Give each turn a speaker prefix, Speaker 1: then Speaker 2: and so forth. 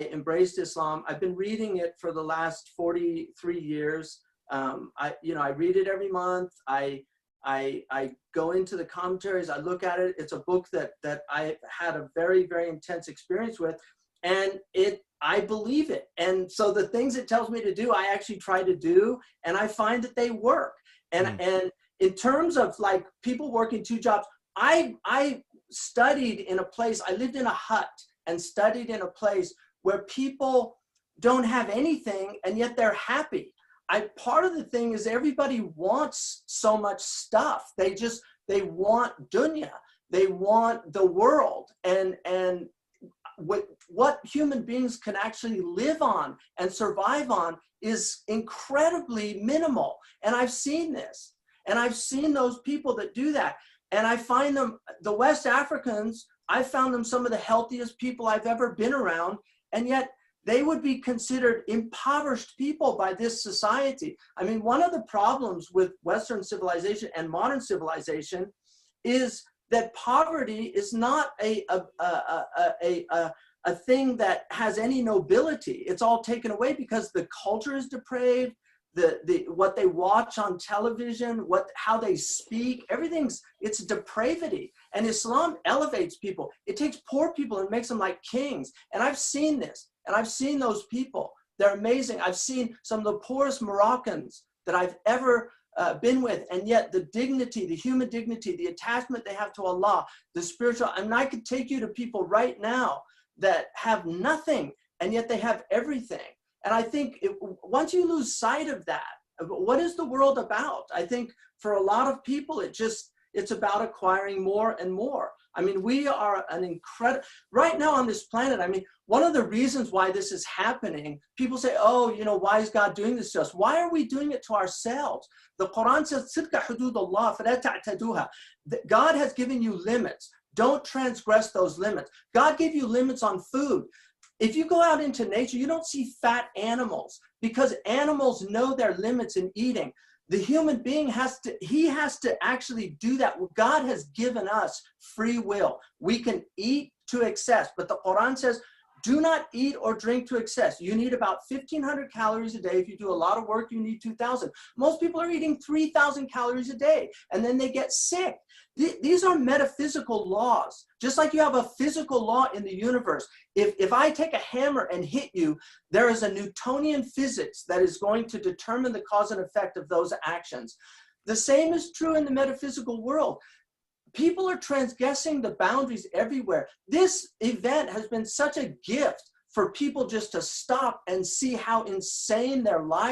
Speaker 1: embraced Islam. I've been reading it for the last 43 years. I read it every month. I go into the commentaries. I look at it. It's a book that I had a very, very intense experience with, and I believe it. And so the things it tells me to do, I actually try to do, and I find that they work. And in terms of like people working two jobs, I studied in a place. I lived in a hut and studied in a place where people don't have anything and yet they're happy. Part of the thing is everybody wants so much stuff. They want dunya. They want the world. And what human beings can actually live on and survive on is incredibly minimal. And I've seen this. And I've seen those people that do that. And I find them, the West Africans, I found them some of the healthiest people I've ever been around. And yet they would be considered impoverished people by this society. I mean, one of the problems with Western civilization and modern civilization is that poverty is not a thing that has any nobility. It's all taken away because the culture is depraved. What they watch on television, how they speak, it's depravity. And Islam elevates people. It takes poor people and makes them like kings. And I've seen this, and I've seen those people. They're amazing. I've seen some of the poorest Moroccans that I've ever been with, and yet the dignity, the human dignity, the attachment they have to Allah, the spiritual. I mean, I could take you to people right now that have nothing, and yet they have everything. And I think once you lose sight of that, what is the world about? I think for a lot of people, it's about acquiring more and more. I mean, we are right now on this planet. I mean, one of the reasons why this is happening, people say, oh, why is God doing this to us? Why are we doing it to ourselves? The Quran says, "Tilka hududullah, fala ta'taduha." God has given you limits. Don't transgress those limits. God gave you limits on food. If you go out into nature, you don't see fat animals because animals know their limits in eating. The human being has to actually do that. God has given us free will. We can eat to excess, but the Quran says, do not eat or drink to excess. You need about 1,500 calories a day. If you do a lot of work, you need 2,000. Most people are eating 3,000 calories a day, and then they get sick. These are metaphysical laws. Just like you have a physical law in the universe. If I take a hammer and hit you, there is a Newtonian physics that is going to determine the cause and effect of those actions. The same is true in the metaphysical world. People are transgressing the boundaries everywhere. This event has been such a gift for people just to stop and see how insane their lives